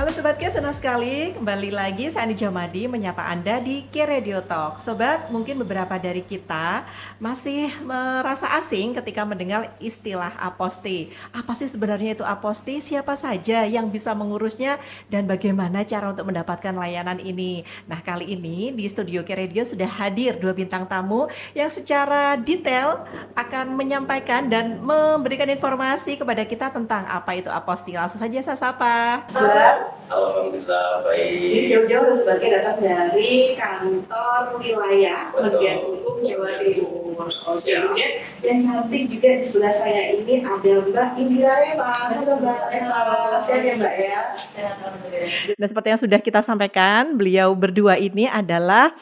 Halo Sobat K, senang sekali kembali lagi saya Andi Jamadi menyapa Anda di K Radio Talk. Sobat, mungkin beberapa dari kita masih merasa asing ketika mendengar istilah aposti. Apa sih sebenarnya itu aposti? Siapa saja yang bisa mengurusnya dan bagaimana cara untuk mendapatkan layanan ini? Nah, kali ini di studio K Radio sudah hadir dua bintang tamu yang secara detail akan menyampaikan dan memberikan informasi kepada kita tentang apa itu aposti. Langsung saja saya sapa. Alhamdulillah Ini baik. jauh-jauh sebagai datang dari kantor wilayah bagian hukum Jawa Timur. Kemudian dan cantik juga di sebelah saya ini ada Mbak Indira Rema. Halo Mbak Rema, sehat ya Mbak ya? Sehat, alhamdulillah. Dan seperti yang sudah kita sampaikan, beliau berdua ini adalah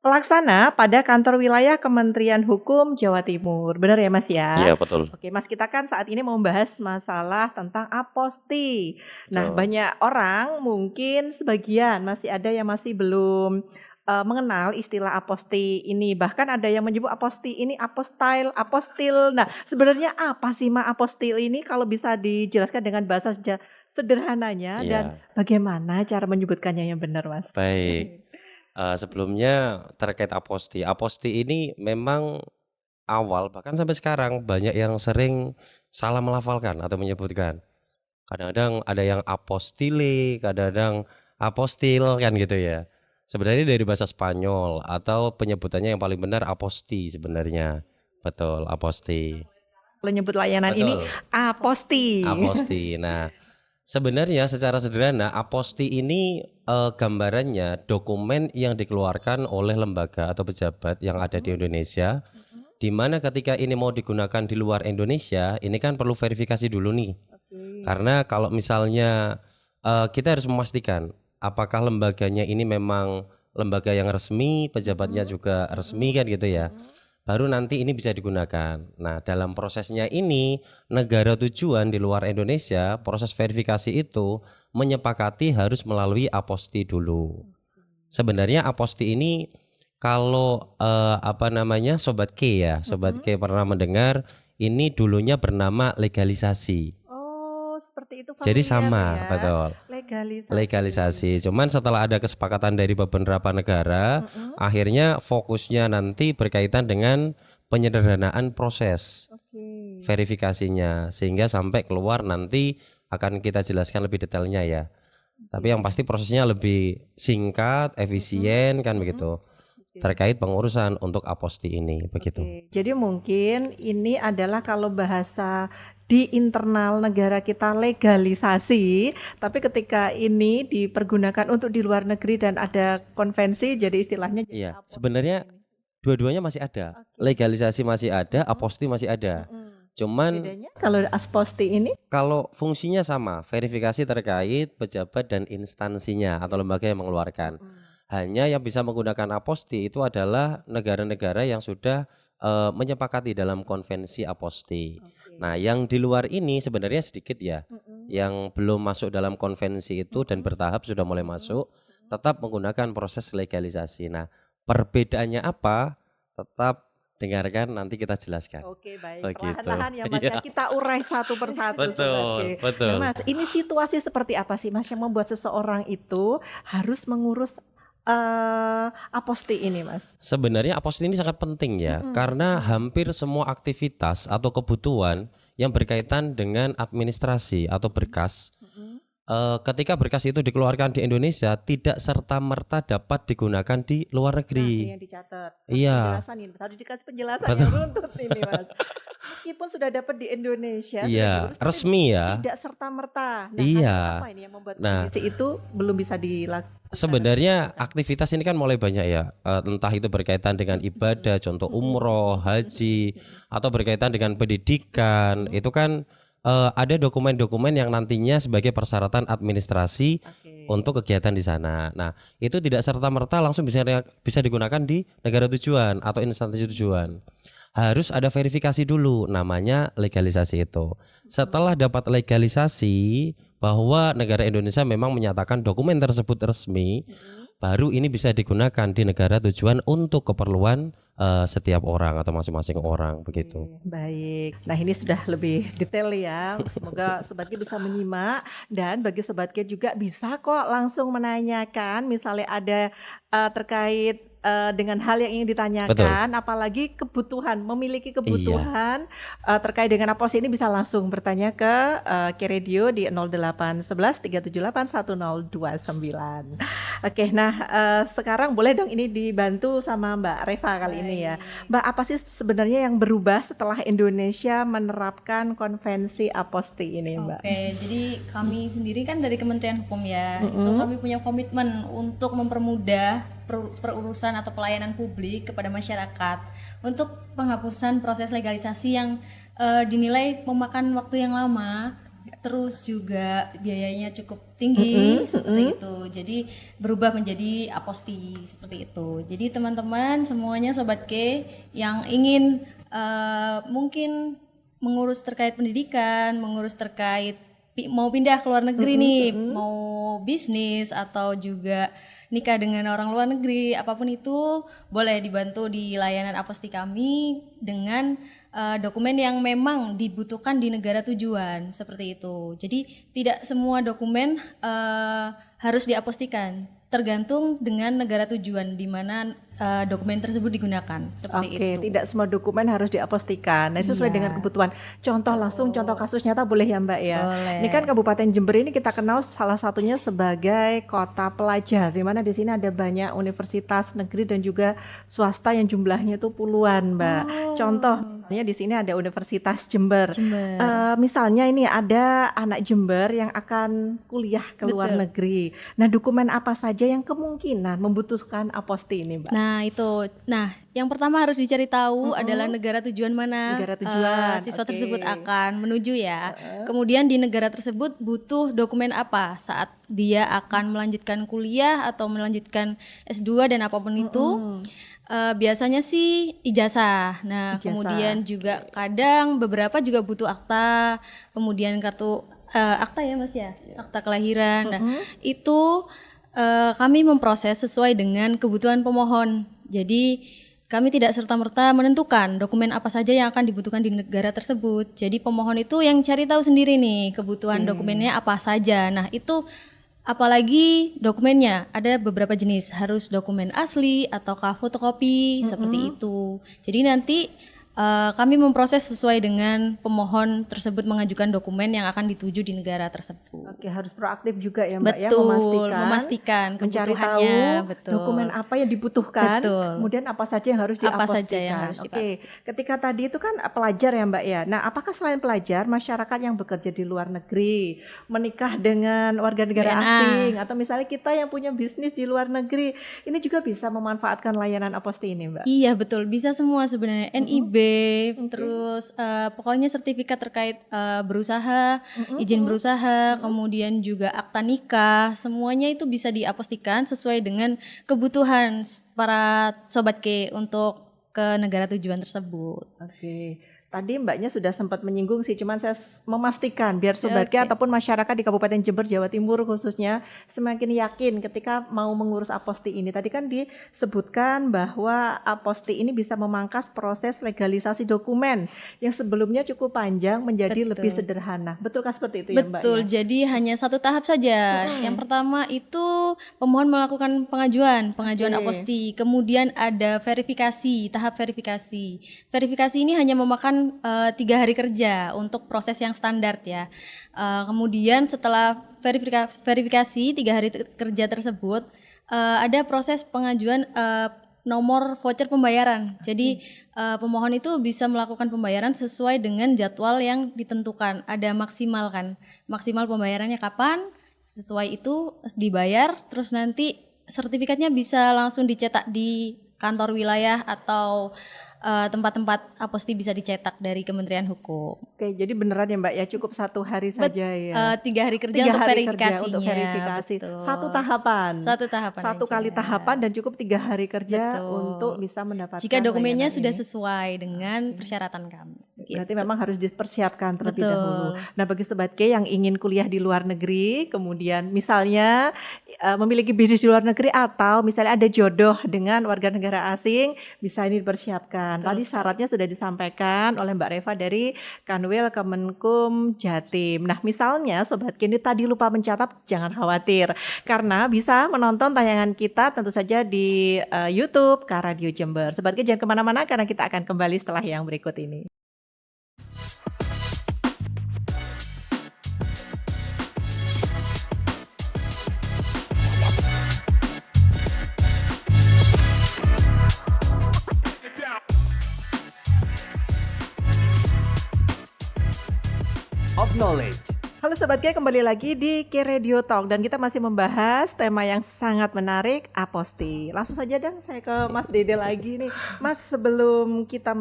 pelaksana pada kantor wilayah Kementerian Hukum Jawa Timur. Benar ya Mas ya? Iya betul. Oke Mas, kita kan saat ini mau membahas masalah tentang aposti. Nah, Betul. banyak orang mungkin sebagian masih ada yang masih belum mengenal istilah aposti ini. Bahkan ada yang menyebut aposti ini apostil, apostil. Nah, sebenarnya apa sih Ma apostil ini kalau bisa dijelaskan dengan bahasa sederhananya dan Iya. bagaimana cara menyebutkannya yang benar Mas? Baik. Sebelumnya terkait aposti. Aposti ini memang awal bahkan sampai sekarang banyak yang sering salah melafalkan atau menyebutkan. Kadang-kadang ada yang apostile, kadang-kadang apostil kan gitu ya. Sebenarnya dari bahasa Spanyol atau penyebutannya yang paling benar aposti sebenarnya. Betul, aposti. Kalau nyebut layanan ini Betul. aposti. Aposti. Nah, sebenarnya secara sederhana aposti ini gambarannya dokumen yang dikeluarkan oleh lembaga atau pejabat yang ada di Indonesia, di mana ketika ini mau digunakan di luar Indonesia, ini kan perlu verifikasi dulu nih. Karena kalau misalnya kita harus memastikan apakah lembaganya ini memang lembaga yang resmi, pejabatnya juga resmi kan gitu ya. Baru nanti ini bisa digunakan. Nah, dalam prosesnya ini negara tujuan di luar Indonesia, proses verifikasi itu menyepakati harus melalui aposti dulu. Sebenarnya aposti ini kalau Sobat K ya, Sobat K pernah mendengar ini dulunya bernama legalisasi. Oh, seperti itu Jadi familiar sama, ya. betul. Legalisasi. Legalisasi. Cuman setelah ada kesepakatan dari beberapa negara, akhirnya fokusnya nanti berkaitan dengan penyederhanaan proses Oke. verifikasinya sehingga sampai keluar nanti akan kita jelaskan lebih detailnya ya. Tapi yang pasti prosesnya lebih singkat, efisien kan begitu. Terkait pengurusan untuk aposti ini begitu. Oke. Jadi mungkin ini adalah kalau bahasa di internal negara kita legalisasi, tapi ketika ini dipergunakan untuk di luar negeri dan ada konvensi, jadi istilahnya jadi Iya, aposti sebenarnya ini. dua-duanya masih ada. Oke. Legalisasi masih ada, aposti masih ada. Cuman Bedanya kalau aposti ini kalau fungsinya sama, verifikasi terkait pejabat dan instansinya atau lembaga yang mengeluarkan. Hanya yang bisa menggunakan aposti itu adalah negara-negara yang sudah menyepakati dalam konvensi aposti. Nah, yang di luar ini sebenarnya sedikit ya, yang belum masuk dalam konvensi itu dan bertahap sudah mulai masuk, tetap menggunakan proses legalisasi. Nah, perbedaannya apa? Tetap dengarkan nanti kita jelaskan. Oke, baik. Begitu. Perlahan-lahan ya Mas Iya. ya, kita urai satu persatu. Betul, Sobat K. betul. Nah Mas, ini situasi seperti apa sih Mas yang membuat seseorang itu harus mengurus aposti ini Mas? Sebenarnya aposti ini sangat penting ya, karena hampir semua aktivitas atau kebutuhan yang berkaitan dengan administrasi atau berkas, ketika berkas itu dikeluarkan di Indonesia tidak serta-merta dapat digunakan di luar Nah, negeri. ini yang dicatat. Mas, Iya. penjelasan ini harus dikasih penjelasan Betul. yang runtut ini Mas. Meskipun sudah dapat di Indonesia, sudah Iya, diurus, tapi resmi ya. tidak serta-merta. Nah, Iya. karena apa ini yang membuat Nah, kondisi itu belum bisa dilakukan? sebenarnya aktivitas ini kan mulai banyak ya, entah itu berkaitan dengan ibadah, contoh umroh, haji, atau berkaitan dengan pendidikan, itu kan ada dokumen-dokumen yang nantinya sebagai persyaratan administrasi Oke. untuk kegiatan di sana. Nah, itu tidak serta-merta langsung bisa digunakan di negara tujuan atau instansi tujuan. Harus ada verifikasi dulu, namanya legalisasi itu. Setelah dapat legalisasi bahwa negara Indonesia memang menyatakan dokumen tersebut resmi, baru ini bisa digunakan di negara tujuan untuk keperluan setiap orang atau masing-masing orang begitu. Baik, nah ini sudah lebih detail ya. Semoga Sobat Ki bisa menyimak, dan bagi Sobat Ki juga bisa kok langsung menanyakan misalnya ada terkait dengan hal yang ingin Betul. ditanyakan, apalagi kebutuhan, memiliki Iya. kebutuhan terkait dengan aposti ini bisa langsung bertanya ke Ki Radio di 0811 378 1029. Oke, nah sekarang boleh dong ini dibantu sama Mbak Reva kali ini ya. Baik. Mbak, apa sih sebenarnya yang berubah setelah Indonesia menerapkan konvensi aposti ini, Mbak? Oke, jadi kami sendiri kan dari Kementerian Hukum ya, itu kami punya komitmen untuk mempermudah perurusan atau pelayanan publik kepada masyarakat untuk penghapusan proses legalisasi yang dinilai memakan waktu yang lama, terus juga biayanya cukup tinggi seperti itu. Jadi berubah menjadi aposti seperti itu. Jadi teman-teman semuanya Sobat K yang ingin mungkin mengurus terkait pendidikan, mengurus terkait mau pindah ke luar negeri nih, mau bisnis atau juga nikah dengan orang luar negeri, apapun itu boleh dibantu di layanan aposti kami dengan dokumen yang memang dibutuhkan di negara tujuan seperti itu. Jadi tidak semua dokumen harus diapostikan, tergantung dengan negara tujuan di mana dokumen tersebut digunakan seperti Oke, itu. tidak semua dokumen harus diapostikan. Nah, sesuai Iya. dengan kebutuhan. Contoh langsung, contoh kasus nyata boleh ya, Mbak ya. Boleh. Ini kan Kabupaten Jember ini kita kenal salah satunya sebagai kota pelajar, di mana di sini ada banyak universitas negeri dan juga swasta yang jumlahnya itu puluhan, Mbak. Contoh, misalnya di sini ada Universitas Jember. Jember. Misalnya ini ada anak Jember yang akan kuliah ke luar Betul. negeri. Nah, dokumen apa saja yang kemungkinan membutuhkan aposti ini, Mbak? Nah itu, yang pertama harus dicari tahu adalah negara tujuan mana Negara tujuan, siswa oke. tersebut akan menuju ya. Kemudian di negara tersebut butuh dokumen apa saat dia akan melanjutkan kuliah atau melanjutkan S2 dan apapun itu. Biasanya sih ijazah. Nah, Ijazah. kemudian juga kadang beberapa juga butuh akta, kemudian kartu akta ya Mas ya, akta kelahiran. Nah, itu kami memproses sesuai dengan kebutuhan pemohon. Jadi kami tidak serta-merta menentukan dokumen apa saja yang akan dibutuhkan di negara tersebut. Jadi pemohon itu yang cari tahu sendiri nih kebutuhan dokumennya apa saja. Nah itu apalagi dokumennya ada beberapa jenis, harus dokumen asli ataukah fotokopi seperti itu. Jadi nanti kami memproses sesuai dengan pemohon tersebut mengajukan dokumen yang akan dituju di negara tersebut. Oke, harus proaktif juga ya, Mbak, ya, Betul, memastikan mencari kebutuhannya, tahu betul. dokumen apa yang dibutuhkan, Betul. kemudian apa saja yang harus Apa diapostikan. saja yang harus Oke, ketika tadi itu kan pelajar ya, Mbak ya. Nah, apakah selain pelajar, masyarakat yang bekerja di luar negeri, menikah dengan warga negara WNA. asing, atau misalnya kita yang punya bisnis di luar negeri, ini juga bisa memanfaatkan layanan aposti ini, Mbak? Iya betul, bisa semua sebenarnya. NIB, terus pokoknya sertifikat terkait berusaha, izin berusaha, kemudian juga akta nikah, semuanya itu bisa diapostikan sesuai dengan kebutuhan para sobat K untuk ke negara tujuan tersebut. Oke. Tadi Mbaknya sudah sempat menyinggung sih, cuman saya memastikan biar Sobat Ki Oke. ataupun masyarakat di Kabupaten Jember, Jawa Timur khususnya semakin yakin ketika mau mengurus aposti ini. Tadi kan disebutkan bahwa aposti ini bisa memangkas proses legalisasi dokumen yang sebelumnya cukup panjang menjadi Betul. lebih sederhana. Betulkah seperti itu ya, Mbak? Betul, jadi hanya satu tahap saja. Yang pertama itu pemohon melakukan pengajuan Oke. aposti. Kemudian ada verifikasi, tahap verifikasi. Verifikasi ini hanya memakan 3 hari kerja untuk proses yang standar ya. Kemudian setelah verifikasi 3 hari kerja tersebut, ada proses pengajuan nomor voucher pembayaran. Jadi pemohon itu bisa melakukan pembayaran sesuai dengan jadwal yang ditentukan. Ada maksimal kan, maksimal pembayarannya kapan, sesuai itu dibayar, terus nanti sertifikatnya bisa langsung dicetak di kantor wilayah atau tempat-tempat aposti bisa dicetak dari Kementerian Hukum. Oke, jadi beneran ya, Mbak ya, cukup 1 hari saja ya. 3 hari kerja 3 untuk hari verifikasinya. kerja untuk verifikasi. Betul. Satu tahapan. Satu tahapan Satu aja. kali tahapan dan cukup 3 hari kerja Betul. untuk bisa mendapatkan Jika dokumennya layanan sudah ini. sesuai dengan persyaratan kami. Berarti memang harus dipersiapkan terlebih Betul. dahulu. Nah, bagi Sobat K yang ingin kuliah di luar negeri, kemudian misalnya memiliki bisnis di luar negeri atau misalnya ada jodoh dengan warga negara asing, bisa ini dipersiapkan. Betul Tadi sekali. syaratnya sudah disampaikan oleh Mbak Reva dari Kanwil Kemenkum Jatim. Nah, misalnya Sobat K ini tadi lupa mencatat, jangan khawatir. Karena bisa menonton tayangan kita tentu saja di YouTube Ka Radio Jember. Sobat K jangan kemana-mana karena kita akan kembali setelah yang berikut ini. of knowledge. Halo Sobat K, kembali lagi di K Radio Talk dan kita masih membahas tema yang sangat menarik, aposti. Langsung saja dong saya ke Mas Dede lagi nih. Mas, sebelum kita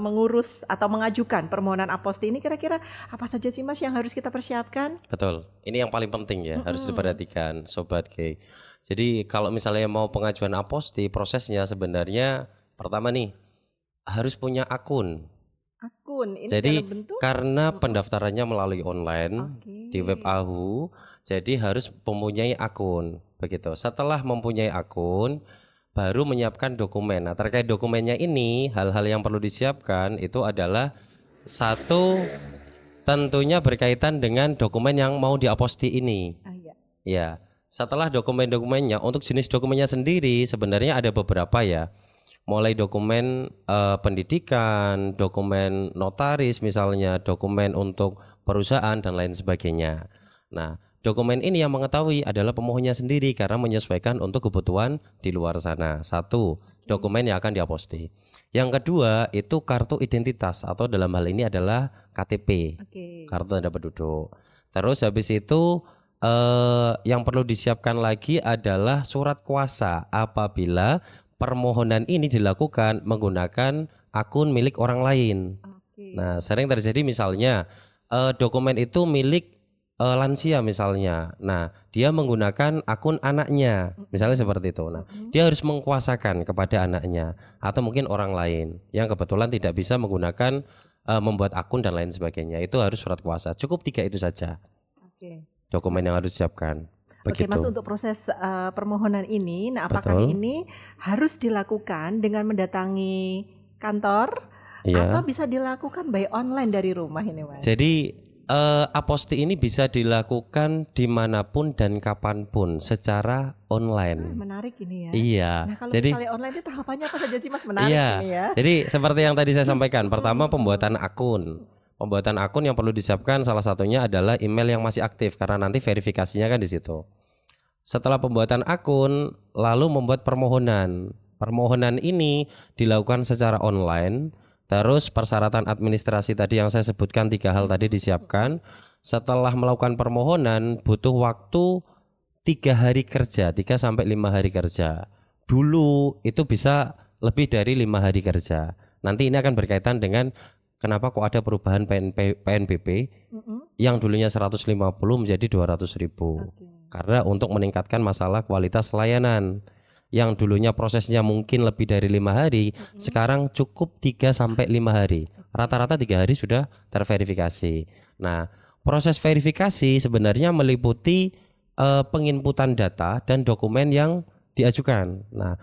mengurus atau mengajukan permohonan aposti ini, kira-kira apa saja sih Mas yang harus kita persiapkan? Betul. Ini yang paling penting ya, harus diperhatikan Sobat K. Jadi kalau misalnya mau pengajuan aposti, prosesnya sebenarnya pertama nih harus punya akun. Akun ini Jadi dalam bentuk karena pendaftarannya melalui online di web AHU, jadi harus mempunyai akun. Begitu. Setelah mempunyai akun, baru menyiapkan dokumen. Nah, terkait dokumennya ini, hal-hal yang perlu disiapkan itu adalah satu, tentunya berkaitan dengan dokumen yang mau diaposti ini. iya. Ya, setelah dokumen-dokumennya, untuk jenis dokumennya sendiri sebenarnya ada beberapa ya. Mulai dokumen pendidikan, dokumen notaris misalnya, dokumen untuk perusahaan dan lain sebagainya. Nah, dokumen ini yang mengetahui adalah pemohonnya sendiri karena menyesuaikan untuk kebutuhan di luar sana. Satu, dokumen yang akan diaposti. Yang kedua itu kartu identitas atau dalam hal ini adalah KTP, kartu tanda penduduk. Terus habis itu yang perlu disiapkan lagi adalah surat kuasa apabila permohonan ini dilakukan menggunakan akun milik orang lain. Nah, sering terjadi misalnya dokumen itu milik lansia misalnya. Nah, dia menggunakan akun anaknya, misalnya seperti itu. Nah, dia harus mengkuasakan kepada anaknya atau mungkin orang lain yang kebetulan tidak bisa menggunakan membuat akun dan lain sebagainya. Itu harus surat kuasa. Cukup 3 itu saja. Dokumen yang harus disiapkan. Oke Begitu. Mas, untuk proses permohonan ini, nah apakah Betul. ini harus dilakukan dengan mendatangi kantor Iya. atau bisa dilakukan by online dari rumah ini Mas? Jadi aposti ini bisa dilakukan dimanapun dan kapanpun secara online. Menarik ini ya. Iya. Nah kalau Jadi misalnya online itu tahapannya apa saja sih Mas? Menarik iya. ini ya. Jadi seperti yang tadi saya sampaikan, pertama pembuatan akun. Pembuatan akun yang perlu disiapkan salah satunya adalah email yang masih aktif karena nanti verifikasinya kan di situ. Setelah pembuatan akun, lalu membuat permohonan. Permohonan ini dilakukan secara online. Terus persyaratan administrasi tadi yang saya sebutkan 3 hal tadi disiapkan. Setelah melakukan permohonan butuh waktu 3 hari kerja, 3 sampai 5 hari kerja. Dulu itu bisa lebih dari 5 hari kerja. Nanti ini akan berkaitan dengan kenapa kok ada perubahan PNBP yang dulunya 150 menjadi 200.000. Karena untuk meningkatkan masalah kualitas layanan. Yang dulunya prosesnya mungkin lebih dari 5 hari, sekarang cukup 3 sampai 5 hari. Rata-rata 3 hari sudah terverifikasi. Nah, proses verifikasi sebenarnya meliputi penginputan data dan dokumen yang diajukan. Nah,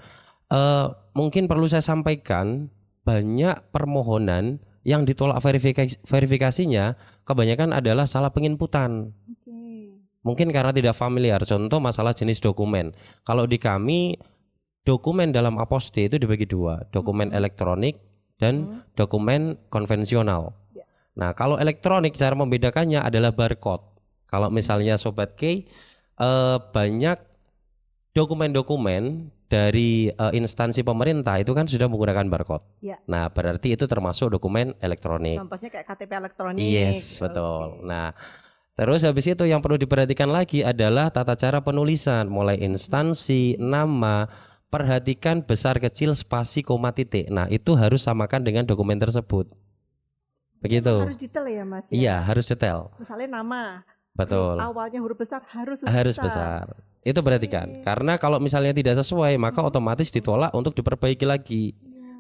mungkin perlu saya sampaikan banyak permohonan yang ditolak verifikasinya kebanyakan adalah salah penginputan. Mungkin karena tidak familiar. Contoh masalah jenis dokumen. Kalau di kami dokumen dalam aposti itu dibagi 2, dokumen elektronik dan dokumen konvensional. Nah, kalau elektronik cara membedakannya adalah barcode. Kalau misalnya Sobat K banyak dokumen-dokumen dari instansi pemerintah itu kan sudah menggunakan barcode. Ya. Nah, berarti itu termasuk dokumen elektronik. Contohnya kayak KTP elektronik. Yes, betul. Nah, terus habis itu yang perlu diperhatikan lagi adalah tata cara penulisan, mulai instansi, nama, perhatikan besar kecil spasi koma titik. Nah, itu harus samakan dengan dokumen tersebut. Begitu. Harus detail ya Mas ya? Iya, harus detail. Misalnya nama. Betul. Awalnya huruf besar harus Besar. Itu perhatikan. Karena kalau misalnya tidak sesuai, maka otomatis ditolak untuk diperbaiki lagi.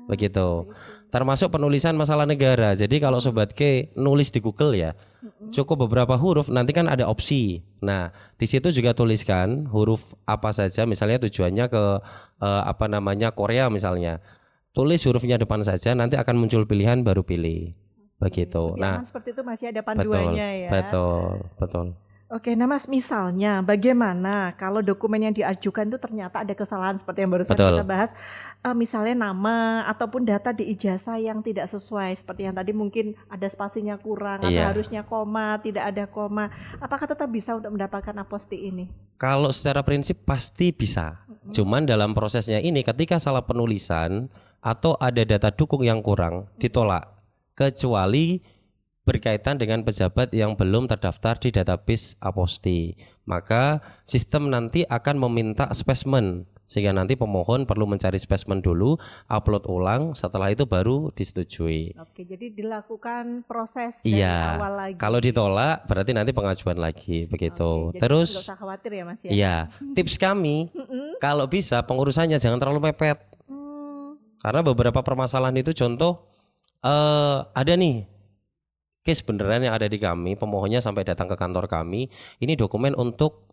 begitu. Termasuk penulisan masalah negara. Jadi kalau Sobat K nulis di Google ya, cukup beberapa huruf, nanti kan ada opsi. Nah, di situ juga tuliskan huruf apa saja, misalnya tujuannya ke Korea misalnya. Tulis hurufnya depan saja, nanti akan muncul pilihan, baru pilih. Begitu. Lebih Nah, aman seperti itu, masih ada betul, panduannya ya. betul. Oke, nah Mas, misalnya bagaimana kalau dokumen yang diajukan itu ternyata ada kesalahan seperti yang barusan Betul. kita bahas, misalnya nama ataupun data di ijazah yang tidak sesuai, seperti yang tadi mungkin ada spasinya kurang atau Iya. harusnya koma, tidak ada koma. Apakah tetap bisa untuk mendapatkan aposti ini? Kalau secara prinsip pasti bisa. Cuman dalam prosesnya ini ketika salah penulisan atau ada data dukung yang kurang, ditolak. Kecuali berkaitan dengan pejabat yang belum terdaftar di database aposti. Maka sistem nanti akan meminta spesimen, sehingga nanti pemohon perlu mencari spesimen dulu, upload ulang, setelah itu baru disetujui. Oke, jadi dilakukan proses dari Iya. awal lagi. Kalau ditolak berarti nanti pengajuan lagi begitu. Oke, jadi Terus nggak usah khawatir ya Mas ya. iya, tips kami kalau bisa pengurusannya jangan terlalu mepet. Karena beberapa permasalahan itu contoh ada nih case beneran yang ada di kami, pemohonnya sampai datang ke kantor kami, ini dokumen untuk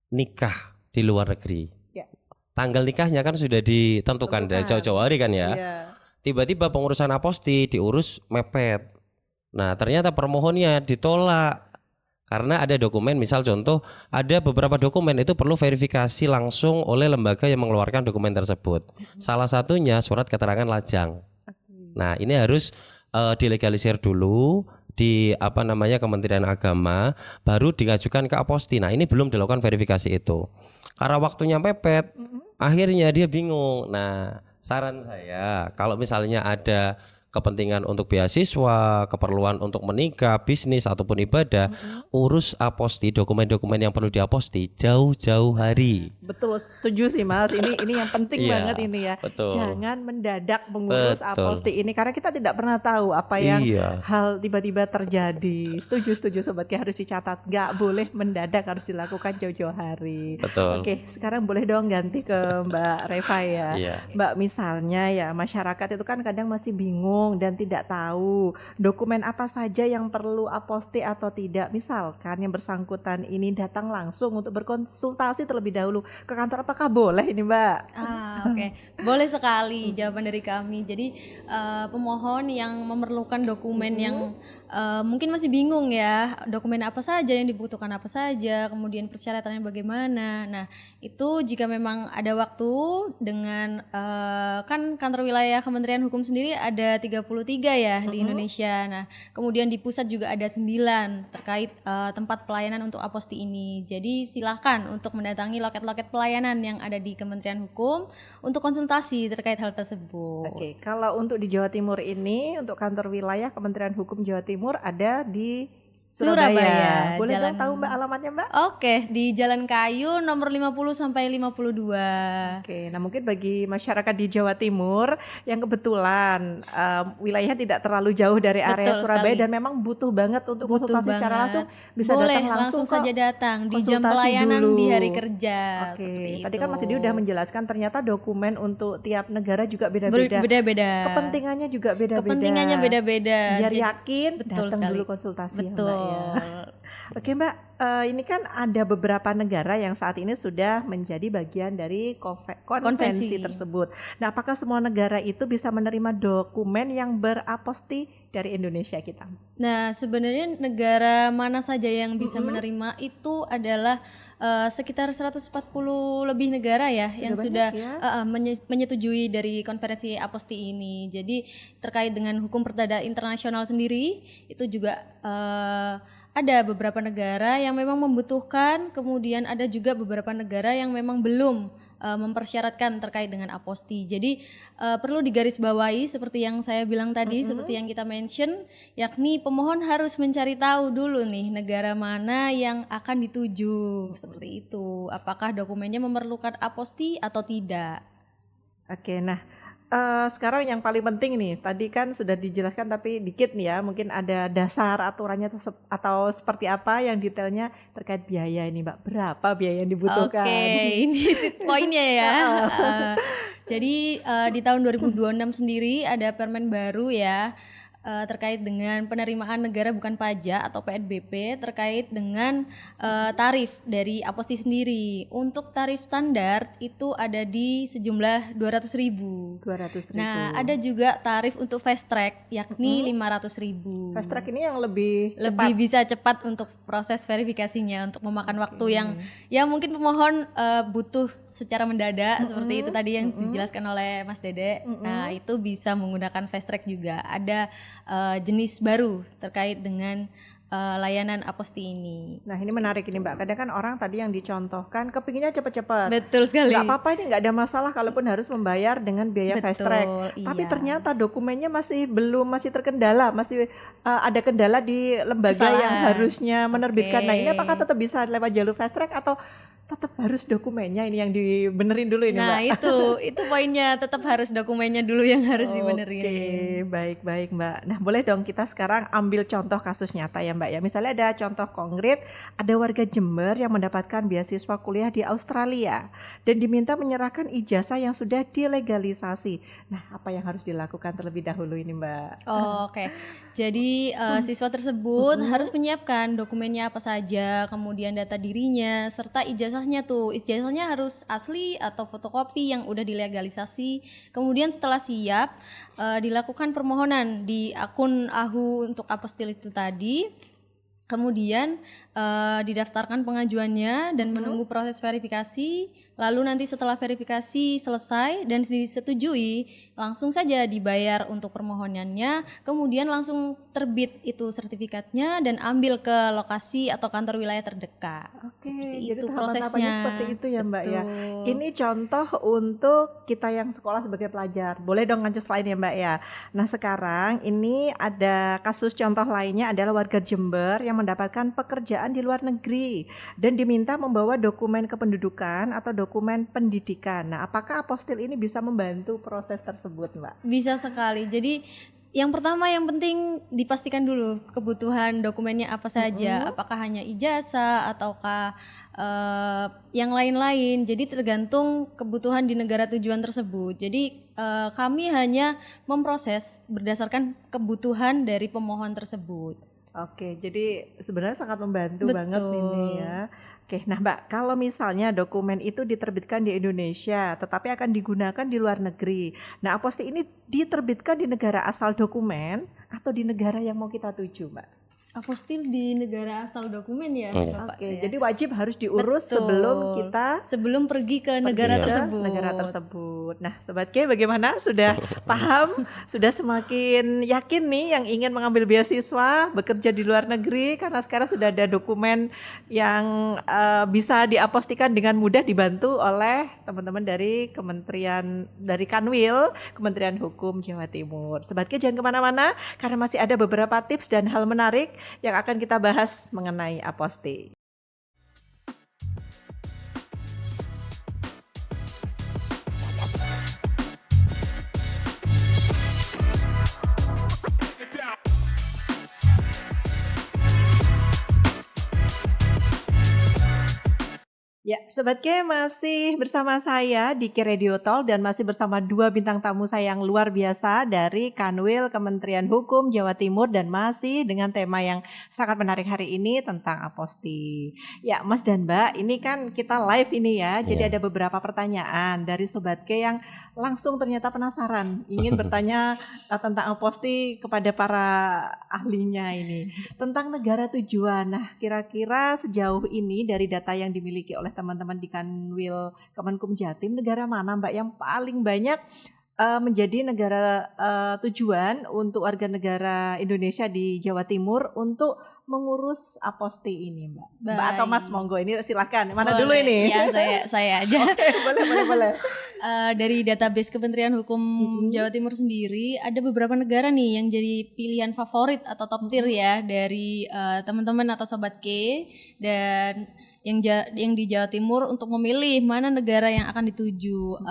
nikah di luar negeri. Ya. Tanggal nikahnya kan sudah ditentukan dari jauh-jauh hari kan ya. Iya. Tiba-tiba pengurusan aposti diurus mepet. Nah, ternyata permohonnya ditolak. Karena ada dokumen, misal contoh, ada beberapa dokumen itu perlu verifikasi langsung oleh lembaga yang mengeluarkan dokumen tersebut. Salah satunya surat keterangan lajang. Nah, ini harus dilegalisir dulu di Kementerian Agama, baru diajukan ke aposti. Nah, ini belum dilakukan verifikasi itu. Karena waktunya mepet, akhirnya dia bingung. Nah, saran saya kalau misalnya ada kepentingan untuk beasiswa, keperluan untuk menikah, bisnis ataupun ibadah, urus aposti, dokumen-dokumen yang perlu diaposti jauh-jauh hari. Betul, setuju sih Mas. Ini yang penting Iya, banget ini ya. betul. Jangan mendadak mengurus Betul. aposti ini karena kita tidak pernah tahu apa yang Iya. hal tiba-tiba terjadi. Setuju Sobat Ki, harus dicatat. Nggak boleh mendadak, harus dilakukan jauh-jauh hari. Betul. Oke, sekarang boleh dong ganti ke Mbak Reva ya. Iya. Mbak, misalnya ya masyarakat itu kan kadang masih bingung dan tidak tahu dokumen apa saja yang perlu aposti atau tidak. Misalkan yang bersangkutan ini datang langsung untuk berkonsultasi terlebih dahulu ke kantor, apakah boleh ini Mbak? Oke. Boleh sekali jawaban dari kami. Jadi pemohon yang memerlukan dokumen yang mungkin masih bingung ya, dokumen apa saja yang dibutuhkan, apa saja, kemudian persyaratannya bagaimana. Nah, itu jika memang ada waktu dengan kan kantor wilayah Kementerian Hukum sendiri ada 33 ya di Indonesia. Nah, kemudian di pusat juga ada 9 terkait tempat pelayanan untuk aposti ini. Jadi silahkan untuk mendatangi loket-loket pelayanan yang ada di Kementerian Hukum untuk konsultasi terkait hal tersebut. Oke, kalau untuk di Jawa Timur ini, untuk kantor wilayah Kementerian Hukum Jawa Timur ada di Surabaya. Boleh Jalan- dong tahu Mbak alamatnya Mbak? Oke, di Jalan Kayu nomor 50 sampai 52. Oke, nah mungkin bagi masyarakat di Jawa Timur yang kebetulan wilayahnya tidak terlalu jauh dari area Betul Surabaya sekali. dan memang butuh banget untuk Butuh konsultasi secara banget. langsung, bisa Boleh datang langsung saja datang di jam konsultasi pelayanan dulu. di hari kerja. Oke, Seperti tadi itu. kan Mas Didi udah menjelaskan ternyata dokumen untuk tiap negara juga beda-beda. Beda-beda. Kepentingannya juga beda-beda. Kepentingannya beda-beda. Biar Jadi- yakin betul datang sekali. dulu konsultasi ya Mbak Betul. ya. Oke Mbak, ini kan ada beberapa negara yang saat ini sudah menjadi bagian dari konvensi Konvensi. tersebut. Nah, apakah semua negara itu bisa menerima dokumen yang beraposti dari Indonesia kita? Nah, sebenarnya negara mana saja yang bisa menerima itu adalah sekitar 140 lebih negara ya yang sudah banyak ya. menyetujui dari konferensi aposti ini. Jadi terkait dengan hukum perdata internasional sendiri itu juga ada beberapa negara yang memang membutuhkan, kemudian ada juga beberapa negara yang memang belum mempersyaratkan terkait dengan aposti. Jadi perlu digarisbawahi seperti yang saya bilang tadi, seperti yang kita mention, yakni pemohon harus mencari tahu dulu nih negara mana yang akan dituju, seperti itu. Apakah dokumennya memerlukan aposti atau tidak? Oke, nah sekarang yang paling penting nih, tadi kan sudah dijelaskan tapi dikit nih ya, mungkin ada dasar aturannya atau seperti apa yang detailnya terkait biaya ini Mbak, berapa biaya yang dibutuhkan? Oke, ini poinnya ya. Jadi di tahun 2026 sendiri ada permen baru ya, terkait dengan penerimaan negara bukan pajak atau PNBP terkait dengan tarif dari Aposti sendiri. Untuk tarif standar itu ada di sejumlah 200.000. 200.000. Nah, ada juga tarif untuk fast track yakni 500.000. Fast track ini yang lebih Bisa cepat untuk proses verifikasinya, untuk memakan waktu yang mungkin pemohon butuh secara mendadak seperti itu tadi yang dijelaskan oleh Mas Dede. Nah, itu bisa menggunakan fast track juga. Ada jenis baru terkait dengan layanan Aposti ini. Nah, ini menarik ini Mbak. Kadang kan orang tadi yang dicontohkan kepinginnya cepat-cepat. Betul sekali. Nggak apa-apa, ini nggak ada masalah kalaupun harus membayar dengan biaya fast track. Iya. Tapi ternyata dokumennya masih terkendala, masih ada kendala di lembaga yang Kesalahan. harusnya menerbitkan. Oke. Nah, ini apakah tetap bisa lewat jalur fast track atau tetap harus dokumennya ini yang dibenerin dulu ini Nah, Mbak? itu poinnya, tetap harus dokumennya dulu yang harus dibenerin. Oke, baik Mbak. Nah, boleh dong kita sekarang ambil contoh kasus nyata ya Mbak ya. Misalnya ada contoh konkret, ada warga Jember yang mendapatkan beasiswa kuliah di Australia dan diminta menyerahkan ijazah yang sudah dilegalisasi. Nah, apa yang harus dilakukan terlebih dahulu ini Mbak? Oke. Jadi siswa tersebut harus menyiapkan dokumennya apa saja, kemudian data dirinya serta ijazahnya tuh. Ijazahnya harus asli atau fotokopi yang udah dilegalisasi. Kemudian setelah siap dilakukan permohonan di akun AHU untuk apostil itu tadi. Kemudian didaftarkan pengajuannya dan menunggu proses verifikasi. Lalu nanti setelah verifikasi selesai dan disetujui, langsung saja dibayar untuk permohonannya. Kemudian langsung terbit itu sertifikatnya dan ambil ke lokasi atau kantor wilayah terdekat. Oke, Seperti jadi itu tahapan-tahapannya prosesnya. seperti itu ya Mbak ya. Betul. Ini contoh untuk kita yang sekolah sebagai pelajar. Boleh dong ngancus lain ya Mbak ya. Nah, sekarang ini ada kasus contoh lainnya adalah warga Jember yang mendapatkan pekerjaan di luar negeri dan diminta membawa dokumen kependudukan atau dokumen pendidikan. Nah, apakah apostil ini bisa membantu proses tersebut Mbak? Bisa sekali. Jadi yang pertama yang penting dipastikan dulu kebutuhan dokumennya apa saja. Apakah hanya ijazah ataukah yang lain-lain. Jadi tergantung kebutuhan di negara tujuan tersebut. Jadi kami hanya memproses berdasarkan kebutuhan dari pemohon tersebut. Oke, jadi sebenarnya sangat membantu Betul. banget ini ya. Oke, nah Mbak, kalau misalnya dokumen itu diterbitkan di Indonesia, tetapi akan digunakan di luar negeri. Nah, aposti ini diterbitkan di negara asal dokumen atau di negara yang mau kita tuju, Mbak? Apostil di negara asal dokumen ya, Bapak. Oke, ya. jadi wajib harus diurus Betul. sebelum kita sebelum pergi ke negara ke tersebut. negara tersebut. Nah, Sobat K bagaimana? Sudah paham? Sudah semakin yakin nih yang ingin mengambil beasiswa, bekerja di luar negeri karena sekarang sudah ada dokumen yang bisa diapostikan dengan mudah dibantu oleh teman-teman dari Kanwil, Kementerian Hukum Jawa Timur. Sobat K jangan kemana-mana karena masih ada beberapa tips dan hal menarik yang akan kita bahas mengenai aposti. Ya, Sobat K masih bersama saya di K Radio Talk dan masih bersama dua bintang tamu saya yang luar biasa dari Kanwil Kementerian Hukum Jawa Timur dan masih dengan tema yang sangat menarik hari ini tentang aposti. Ya, Mas dan Mbak, ini kan kita live ini ya, jadi ada beberapa pertanyaan dari Sobat K yang langsung ternyata penasaran, ingin bertanya tentang aposti kepada para ahlinya ini. Tentang negara tujuan, nah kira-kira sejauh ini dari data yang dimiliki oleh teman-teman di Kanwil Kemenkum Jatim, negara mana Mbak yang paling banyak menjadi negara tujuan untuk warga negara Indonesia di Jawa Timur untuk mengurus aposti ini Mbak? Mbak atau Mas, monggo ini silakan. Mana Boleh. dulu ini? Ya, saya aja. Oke, boleh. Dari database Kementerian Hukum Jawa Timur sendiri ada beberapa negara nih yang jadi pilihan favorit atau top tier ya dari teman-teman atau Sobat K dan yang di Jawa Timur untuk memilih mana negara yang akan dituju.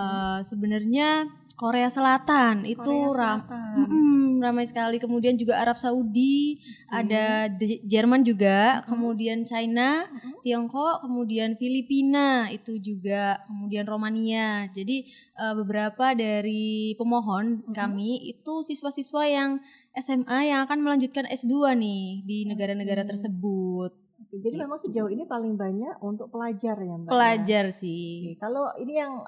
Sebenarnya Korea Selatan itu Korea Selatan. ramai sekali. Kemudian juga Arab Saudi, ada Jerman juga, kemudian China, Tiongkok, kemudian Filipina itu juga, kemudian Romania. Jadi beberapa dari pemohon kami itu siswa-siswa yang SMA yang akan melanjutkan S2 nih di negara-negara tersebut. Oke, jadi memang sejauh ini paling banyak untuk pelajar ya Mbak? Pelajar Ya? sih. Oke, kalau ini yang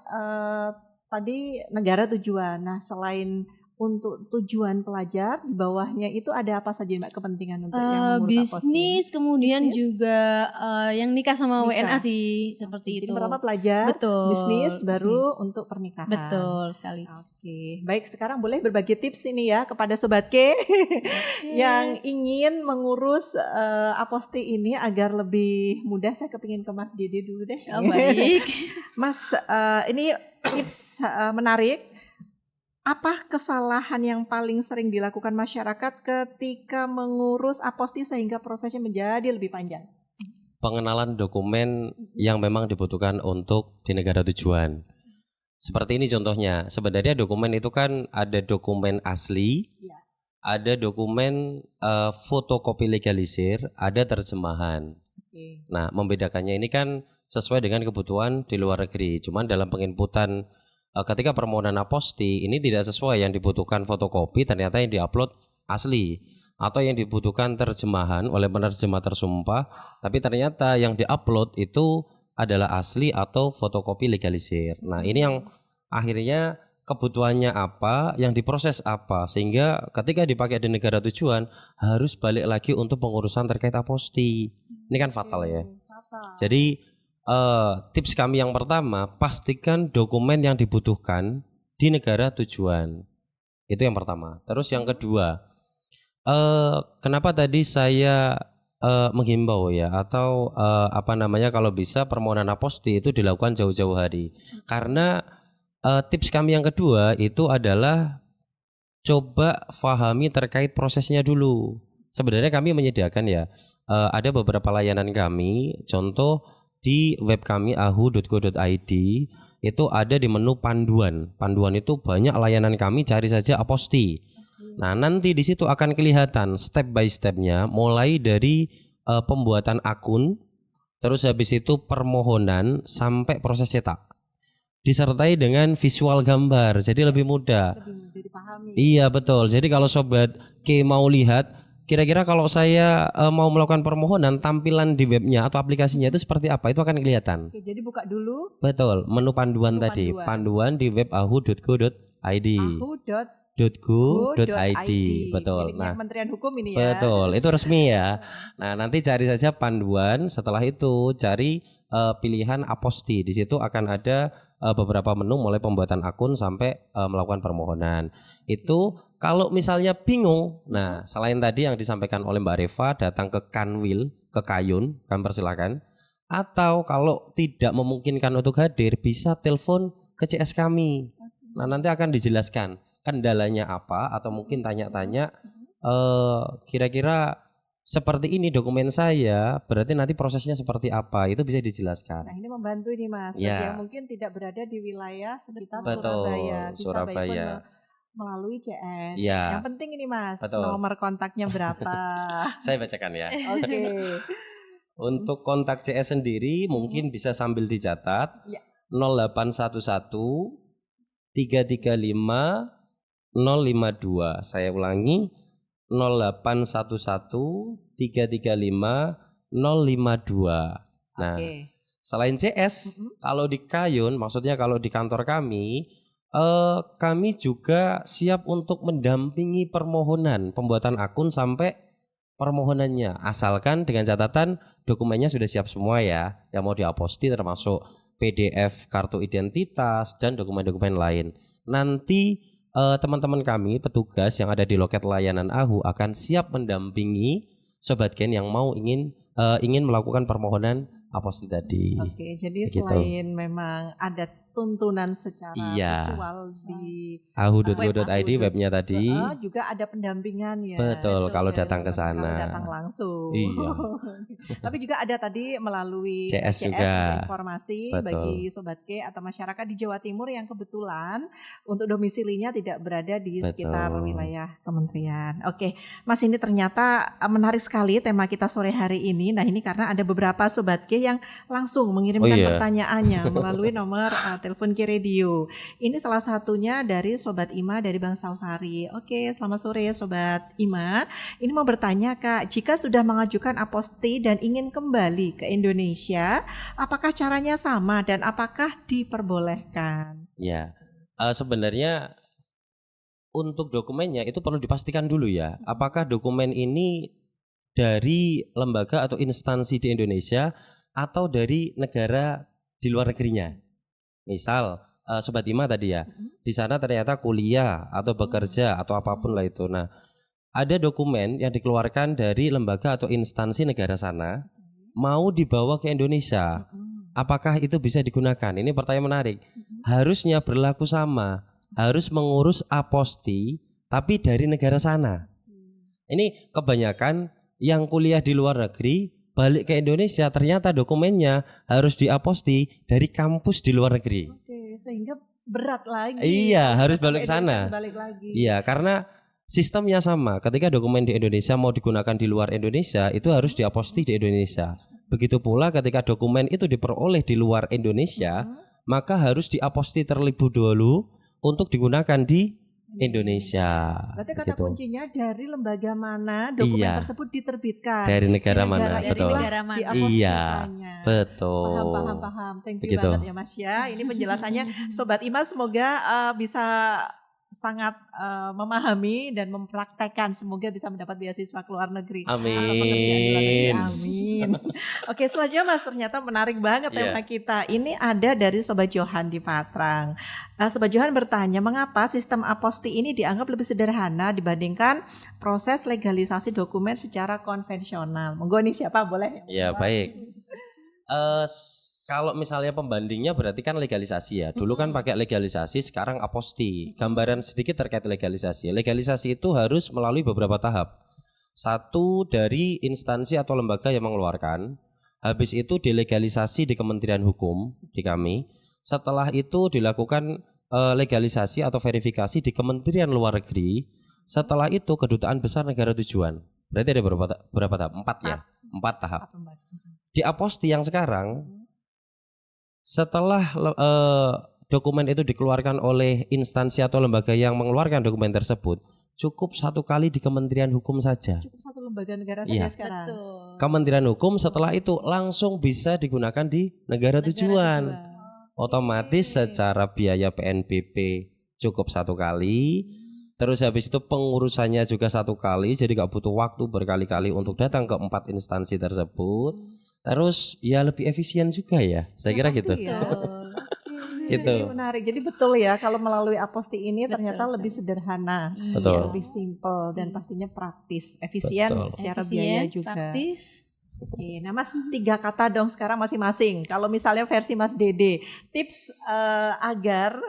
tadi negara tujuan, nah selain untuk tujuan pelajar di bawahnya itu ada apa saja Mbak kepentingan untuk yang mengurus aposti? Bisnis, kemudian Bisnis? juga yang nikah sama Nikah. WNA sih seperti Jadi itu. pertama pelajar, Betul, bisnis, baru bisnis. untuk pernikahan. Betul sekali. Oke, baik sekarang boleh berbagi tips ini ya kepada Sobat K yang ingin mengurus aposti ini agar lebih mudah. Saya kepingin ke Mas Didi dulu deh. Oh, baik. Mas, ini tips menarik. Apa kesalahan yang paling sering dilakukan masyarakat ketika mengurus aposti sehingga prosesnya menjadi lebih panjang? Pengenalan dokumen yang memang dibutuhkan untuk di negara tujuan. Seperti ini contohnya. Sebenarnya dokumen itu kan ada dokumen asli, Ya. ada dokumen fotokopi legalisir, ada terjemahan. Oke. Nah, membedakannya ini kan sesuai dengan kebutuhan di luar negeri. Cuman dalam penginputan ketika permohonan aposti ini tidak sesuai yang dibutuhkan fotokopi, ternyata yang diupload asli, atau yang dibutuhkan terjemahan oleh penerjemah tersumpah, tapi ternyata yang diupload itu adalah asli atau fotokopi legalisir. Nah, ini yang akhirnya kebutuhannya apa, yang diproses apa, sehingga ketika dipakai di negara tujuan harus balik lagi untuk pengurusan terkait aposti. Ini kan fatal ya. Jadi tips kami yang pertama, pastikan dokumen yang dibutuhkan di negara tujuan. Itu yang pertama. Terus yang kedua, kenapa tadi saya menghimbau ya, atau kalau bisa permohonan aposti itu dilakukan jauh-jauh hari. Karena tips kami yang kedua itu adalah coba fahami terkait prosesnya dulu. Sebenarnya kami menyediakan ya, ada beberapa layanan kami, contoh di web kami ahu.co.id itu ada di menu panduan. Panduan itu banyak layanan kami, cari saja aposti. Nah, nanti di situ akan kelihatan step by stepnya, mulai dari pembuatan akun, terus habis itu permohonan sampai proses cetak. Disertai dengan visual gambar, jadi lebih mudah. Lebih mudah dipahami. Iya betul. Jadi kalau Sobat K mau lihat kira-kira kalau saya mau melakukan permohonan, tampilan di webnya atau aplikasinya itu seperti apa, itu akan kelihatan. Oke, jadi buka dulu Betul, menu panduan Menu tadi. panduan. Panduan di web ahu.co.id. ahu.go.id. Betul. Miliknya Nah, Kementerian Hukum ini ya. betul, itu resmi ya. Nah, nanti cari saja panduan, setelah itu cari pilihan aposti. Di situ akan ada beberapa menu mulai pembuatan akun sampai melakukan permohonan. Itu kalau misalnya bingung, nah selain tadi yang disampaikan oleh Mbak Reva, datang ke Kanwil, ke Kayun, kami persilakan. Atau kalau tidak memungkinkan untuk hadir, bisa telepon ke CS kami. Nah, nanti akan dijelaskan kendalanya apa, atau mungkin tanya-tanya kira-kira seperti ini dokumen saya, berarti nanti prosesnya seperti apa, itu bisa dijelaskan. Nah, ini membantu ini Mas, bagi Ya. yang mungkin tidak berada di wilayah sekitar Betul, Surabaya, bisa Surabaya. melalui CS. Ya. Yang penting ini Mas, Betul. nomor kontaknya berapa? Saya bacakan ya. Oke. Untuk kontak CS sendiri mungkin bisa sambil dicatat. Ya. 0811 335 052. Saya ulangi, 0811 335 052. Nah, Oke. selain CS, kalau di Kayun, maksudnya kalau di kantor kami juga siap untuk mendampingi permohonan pembuatan akun sampai permohonannya, asalkan dengan catatan dokumennya sudah siap semua ya, yang mau diaposti termasuk PDF kartu identitas dan dokumen-dokumen lain. Nanti teman-teman kami petugas yang ada di loket layanan AHU akan siap mendampingi Sobat Ken yang mau ingin melakukan permohonan aposti tadi. Oke, jadi Begitu. selain memang ada tuntunan secara Iya. visual di ahu.go.id webnya tadi. juga ada pendampingan ya. Betul, kalau Ya, datang ke teman-teman, kalau sana. datang langsung. Iya. Tapi juga ada tadi melalui CS juga. informasi Betul. bagi Sobat K atau masyarakat di Jawa Timur yang kebetulan untuk domisilinya tidak berada di sekitar Betul. wilayah kementerian. Oke, Mas, ini ternyata menarik sekali tema kita sore hari ini. Nah, ini karena ada beberapa Sobat K yang langsung mengirimkan Oh, iya. pertanyaannya melalui nomor telepon K Radio. Ini salah satunya dari Sobat Ima dari Bangsal Sari. Oke, selamat sore Sobat Ima. Ini mau bertanya Kak, jika sudah mengajukan aposti dan ingin kembali ke Indonesia, apakah caranya sama dan apakah diperbolehkan? Ya, sebenarnya untuk dokumennya itu perlu dipastikan dulu ya, apakah dokumen ini dari lembaga atau instansi di Indonesia atau dari negara di luar negerinya. Misal, Sobat Ima tadi ya, di sana ternyata kuliah atau bekerja atau apapun lah itu. Nah, ada dokumen yang dikeluarkan dari lembaga atau instansi negara sana, mau dibawa ke Indonesia. Apakah itu bisa digunakan? Ini pertanyaan menarik. Harusnya berlaku sama, harus mengurus aposti, tapi dari negara sana. Ini kebanyakan yang kuliah di luar negeri, balik ke Indonesia, ternyata dokumennya harus diaposti dari kampus di luar negeri. Oke, sehingga berat lagi. Iya, Terus harus sampai balik ke sana. Indonesia balik lagi. Iya, karena sistemnya sama. Ketika dokumen di Indonesia mau digunakan di luar Indonesia, itu harus diaposti di Indonesia. Begitu pula ketika dokumen itu diperoleh di luar Indonesia, maka harus diaposti terlebih dahulu untuk digunakan di Indonesia. Berarti kata Begitu. kuncinya dari lembaga mana dokumen Iya. tersebut diterbitkan. Dari negara Di mana? Dari Betul. negara mana. Iya, Diapostikanya. betul. Paham. Thank you Begitu. banget ya Mas ya. Ini penjelasannya Sobat Ima semoga bisa sangat memahami dan mempraktekkan. Semoga bisa mendapat beasiswa ke luar negeri. Atau pekerjaan di luar negeri. Amin. Amin. Oke, selanjutnya Mas, ternyata menarik banget Iya. tema kita. Ini ada dari Sobat Johan di Patrang. Sobat Johan bertanya, mengapa sistem aposti ini dianggap lebih sederhana dibandingkan proses legalisasi dokumen secara konvensional? Monggo nih, siapa boleh? Ya, baik. Kalau misalnya pembandingnya berarti kan legalisasi ya. Dulu kan pakai legalisasi, sekarang aposti. Gambaran sedikit terkait legalisasi. Legalisasi itu harus melalui beberapa tahap. Satu, dari instansi atau lembaga yang mengeluarkan. Habis itu dilegalisasi di Kementerian Hukum di kami. Setelah itu dilakukan legalisasi atau verifikasi di Kementerian Luar Negeri. Setelah itu Kedutaan Besar Negara Tujuan. Berarti ada berapa tahap? 4 ya? 4 tahap. Di aposti yang sekarang, setelah dokumen itu dikeluarkan oleh instansi atau lembaga yang mengeluarkan dokumen tersebut, cukup 1 kali di Kementerian Hukum saja. Cukup satu lembaga negara Iya. saja sekarang. Betul. Kementerian Hukum setelah itu langsung bisa digunakan di negara tujuan. Otomatis secara biaya PNBP cukup 1 kali. Terus habis itu pengurusannya juga 1 kali, jadi gak butuh waktu berkali-kali untuk datang ke 4 instansi tersebut. Terus ya lebih efisien juga ya, saya kira pasti gitu. ya. Gitu. Ini menarik. Jadi betul ya, kalau melalui aposti ini Betul ternyata sekali. lebih sederhana, Betul. lebih simpel dan pastinya praktis, efisien Betul. secara biaya Efisien, juga. praktis. Oke, nah Mas, 3 kata dong sekarang masing-masing. Kalau misalnya versi Mas Dede, tips agar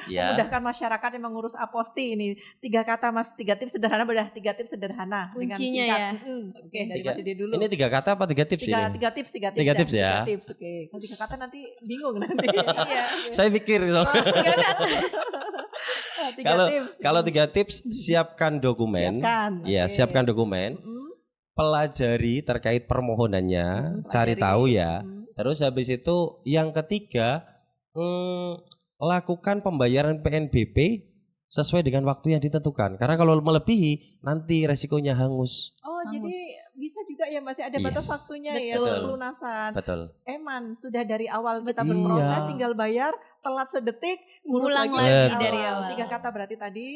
Ya. memudahkan masyarakat yang mengurus aposti ini. 3 kata Mas, 3 tips sederhana, bedah 3 tips sederhana dengan Kuncinya singkat. ya. Oke, dari Tiga- Mas Dede dulu. Ini 3 kata apa 3 tips ini? 3 tips, 3 tips. 3 tips ya. 3 tips, oke. Kalau 3 kata nanti bingung nanti. Iya. Saya pikir Oh, 3 kata. 3 tips. kalau 3 tips, siapkan dokumen. Siapkan. Ya, oke. siapkan dokumen. Pelajari terkait permohonannya, cari pelajari. tahu ya. Hmm. Terus habis itu yang ketiga, lakukan pembayaran PNBP sesuai dengan waktu yang ditentukan. Karena kalau melebihi nanti resikonya hangus. Oh, Hangus. jadi bisa juga ya masih ada batas Yes. waktunya ya Betul. untuk pelunasan. Betul. Eman sudah dari awal kita Betul. berproses Iya. tinggal bayar, telat sedetik ngurus Ngulang lagi dari awal. 3 kata berarti tadi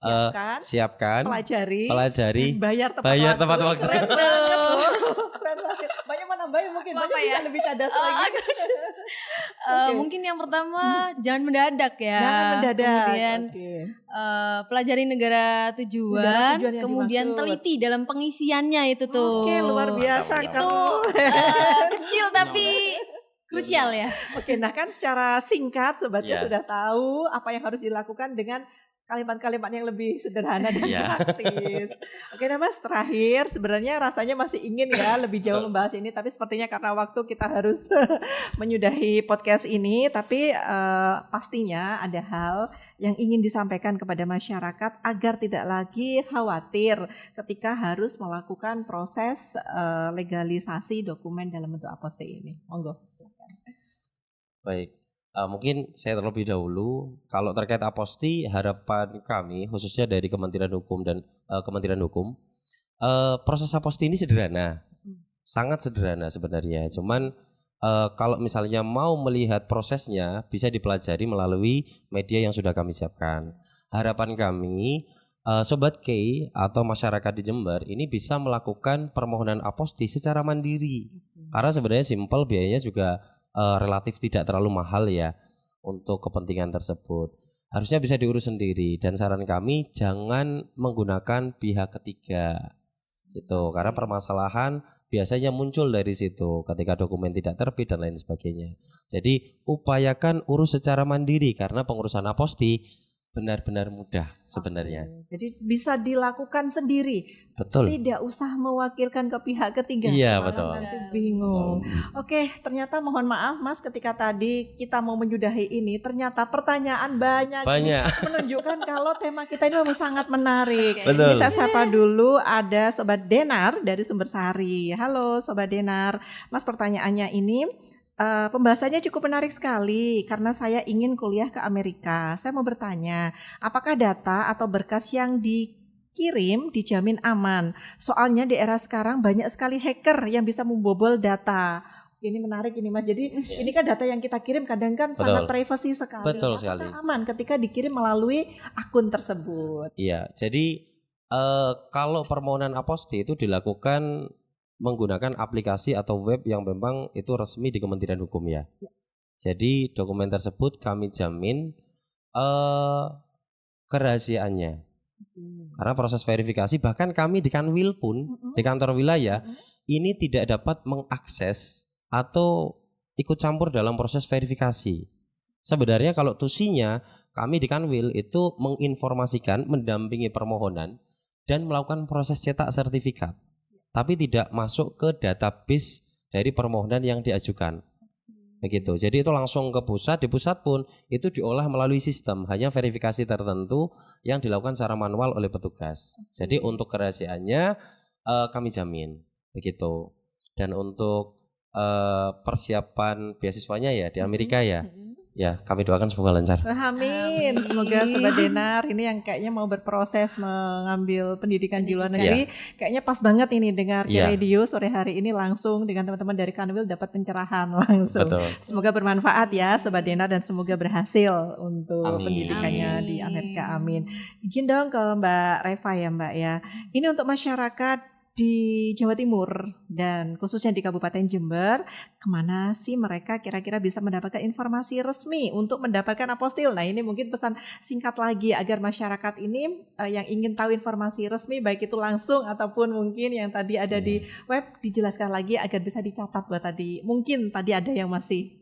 Eh, siapkan, Siapkan, pelajari, pelajari, bayar tepat bayar waktu. tepat waktu. Keren banget loh. Keren banget. Banyak mau nambahin mungkin, Apa banyak ya? bisa lebih cadas Oh, lagi. Oke. Mungkin yang pertama jangan mendadak ya. Jangan mendadak. Kemudian Oke. pelajari negara Negara tujuan, tujuan yang kemudian dimaksud. teliti dalam pengisiannya itu tuh. Oke, luar biasa. Mantap, Itu Kamu. kecil tapi Krusial ya. Oke, nah kan secara singkat sobatnya Iya. sudah tahu apa yang harus dilakukan dengan kalimat-kalimat yang lebih sederhana dan Iya. praktis. Oke, nah Mas, terakhir sebenarnya rasanya masih ingin ya lebih jauh membahas ini, tapi sepertinya karena waktu kita harus menyudahi podcast ini. Tapi pastinya ada hal yang ingin disampaikan kepada masyarakat agar tidak lagi khawatir ketika harus melakukan proses legalisasi dokumen dalam bentuk aposti ini. Monggo, silakan. Baik, mungkin saya terlebih dahulu kalau terkait aposti, harapan kami khususnya dari Kementerian Hukum dan Kementerian Hukum, proses aposti ini sederhana, sangat sederhana sebenarnya. Cuman kalau misalnya mau melihat prosesnya bisa dipelajari melalui media yang sudah kami siapkan. Harapan kami Sobat K atau masyarakat di Jember ini bisa melakukan permohonan aposti secara mandiri. Karena sebenarnya simpel, biayanya juga relatif tidak terlalu mahal ya untuk kepentingan tersebut. Harusnya bisa diurus sendiri, dan saran kami jangan menggunakan pihak ketiga gitu, karena permasalahan biasanya muncul dari situ ketika dokumen tidak terbit dan lain sebagainya. Jadi upayakan urus secara mandiri karena pengurusan aposti benar-benar mudah sebenarnya. Jadi bisa dilakukan sendiri, Betul. tidak usah mewakilkan ke pihak ketiga. Iya, Malah betul. nanti bingung. Oke, ternyata mohon maaf Mas, ketika tadi kita mau menyudahi ini, ternyata pertanyaan banyak. Banyak. Ini menunjukkan kalau tema kita ini memang sangat menarik. Betul. Bisa sapa dulu, ada Sobat Denar dari Sumbersari. Halo Sobat Denar, Mas, pertanyaannya ini pembahasannya cukup menarik sekali karena saya ingin kuliah ke Amerika. Saya mau bertanya, apakah data atau berkas yang dikirim dijamin aman? Soalnya di era sekarang banyak sekali hacker yang bisa membobol data. Ini menarik ini Mas. Jadi ini kan data yang kita kirim kadang kan sangat privacy sekali. Betul Apakah sekali. aman ketika dikirim melalui akun tersebut? Iya, jadi kalau permohonan aposti itu dilakukan menggunakan aplikasi atau web yang memang itu resmi di Kementerian Hukum ya. Jadi dokumen tersebut kami jamin kerahasiaannya. Karena proses verifikasi bahkan kami di Kanwil pun di kantor wilayah ini tidak dapat mengakses atau ikut campur dalam proses verifikasi. Sebenarnya kalau tusinya kami di Kanwil itu menginformasikan, mendampingi permohonan dan melakukan proses cetak sertifikat. Tapi tidak masuk ke database dari permohonan yang diajukan. Begitu. Jadi itu langsung ke pusat, di pusat pun itu diolah melalui sistem, hanya verifikasi tertentu yang dilakukan secara manual oleh petugas. Jadi untuk kerahasiaannya kami jamin. Begitu. Dan untuk persiapan beasiswanya ya di Amerika ya. Ya, kami doakan semoga lancar. Amin. Semoga Sobat Denar ini yang kayaknya mau berproses mengambil pendidikan di luar negeri, kayaknya pas banget ini dengar radio sore hari ini langsung dengan teman-teman dari Kanwil dapat pencerahan langsung. Betul. Semoga bermanfaat ya Sobat Denar dan semoga berhasil untuk pendidikannya di Amerika. Amin. Izin dong ke Mbak Reva ya Mbak ya. Ini untuk masyarakat di Jawa Timur dan khususnya di Kabupaten Jember, kemana sih mereka kira-kira bisa mendapatkan informasi resmi untuk mendapatkan apostil? Nah ini mungkin pesan singkat lagi agar masyarakat ini yang ingin tahu informasi resmi baik itu langsung ataupun mungkin yang tadi ada di web dijelaskan lagi agar bisa dicatat buat tadi. Mungkin tadi ada yang masih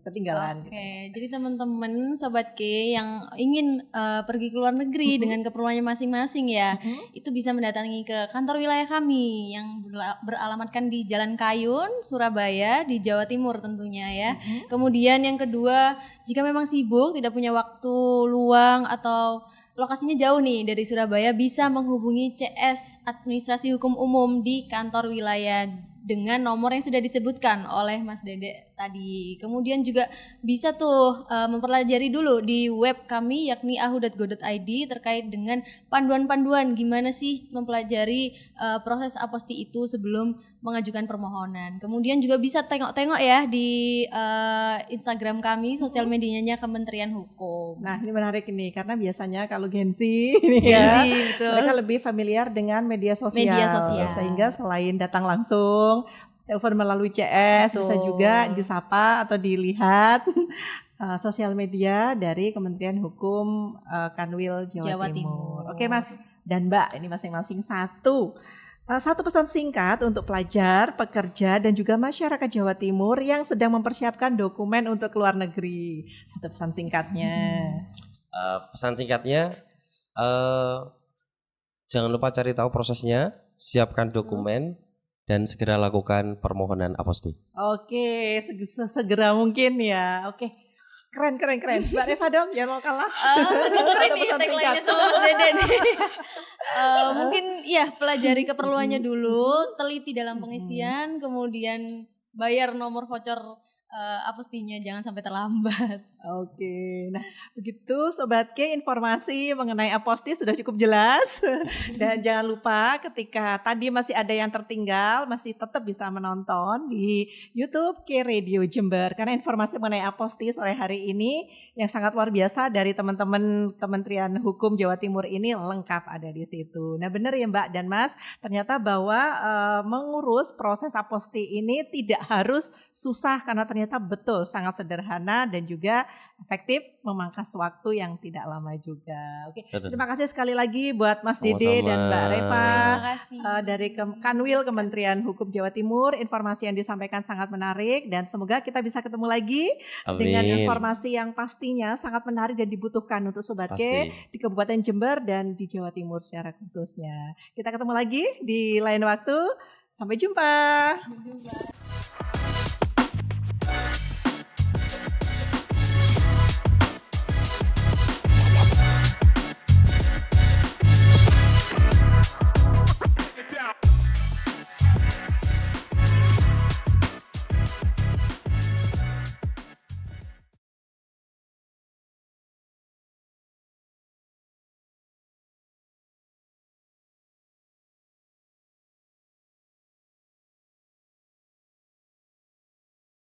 ketinggalan. Oke, jadi teman-teman Sobat K yang ingin pergi ke luar negeri dengan keperluannya masing-masing ya, itu bisa mendatangi ke kantor wilayah kami yang beralamatkan di Jalan Kayun, Surabaya di Jawa Timur tentunya ya. Kemudian yang kedua, jika memang sibuk tidak punya waktu luang atau lokasinya jauh nih dari Surabaya, bisa menghubungi CS Administrasi Hukum Umum di kantor wilayah dengan nomor yang sudah disebutkan oleh Mas Dede tadi. Kemudian juga bisa tuh mempelajari dulu di web kami yakni ahu.go.id terkait dengan panduan-panduan gimana sih mempelajari proses aposti itu sebelum mengajukan permohonan. Kemudian juga bisa tengok-tengok ya di Instagram kami, sosial medianya Kementerian Hukum. Nah ini menarik ini karena biasanya kalau Gen Z ini ya, betul. mereka lebih familiar dengan media sosial. Sehingga selain datang langsung, telepon melalui CS, bisa juga disapa atau dilihat sosial media dari Kementerian Hukum Kanwil Jawa Timur. Oke Mas dan Mbak, ini masing-masing satu Satu pesan singkat untuk pelajar, pekerja, dan juga masyarakat Jawa Timur yang sedang mempersiapkan dokumen untuk keluar negeri. Satu pesan singkatnya. Pesan singkatnya, jangan lupa cari tahu prosesnya, siapkan dokumen, dan segera lakukan permohonan aposti. Oke, segera mungkin ya. Oke, keren. Mbak Reva dong, jangan mau kalah. Keren nih pesan tagline-nya singkat. sama Mas Deden. Mungkin ya pelajari keperluannya dulu, teliti dalam pengisian, kemudian bayar nomor voucher apostinya, jangan sampai terlambat. Oke, nah begitu Sobat K, informasi mengenai aposti sudah cukup jelas. Dan jangan lupa ketika tadi masih ada yang tertinggal, masih tetap bisa menonton di YouTube K Radio Jember. Karena informasi mengenai aposti sore hari ini yang sangat luar biasa dari teman-teman Kementerian Hukum Jawa Timur ini lengkap ada di situ. Nah benar ya Mbak dan Mas, ternyata bahwa mengurus proses aposti ini tidak harus susah karena ternyata betul sangat sederhana dan juga efektif, memangkas waktu yang tidak lama juga. Oke, Betul. terima kasih sekali lagi buat Mas Sama-sama. Dede dan Mbak Reva Terima kasih. dari Kanwil Kementerian Hukum Jawa Timur. Informasi yang disampaikan sangat menarik dan semoga kita bisa ketemu lagi dengan Amin. informasi yang pastinya sangat menarik dan dibutuhkan untuk Sobat K Pasti. di Kabupaten Jember dan di Jawa Timur secara khususnya. Kita ketemu lagi di lain waktu. Sampai jumpa.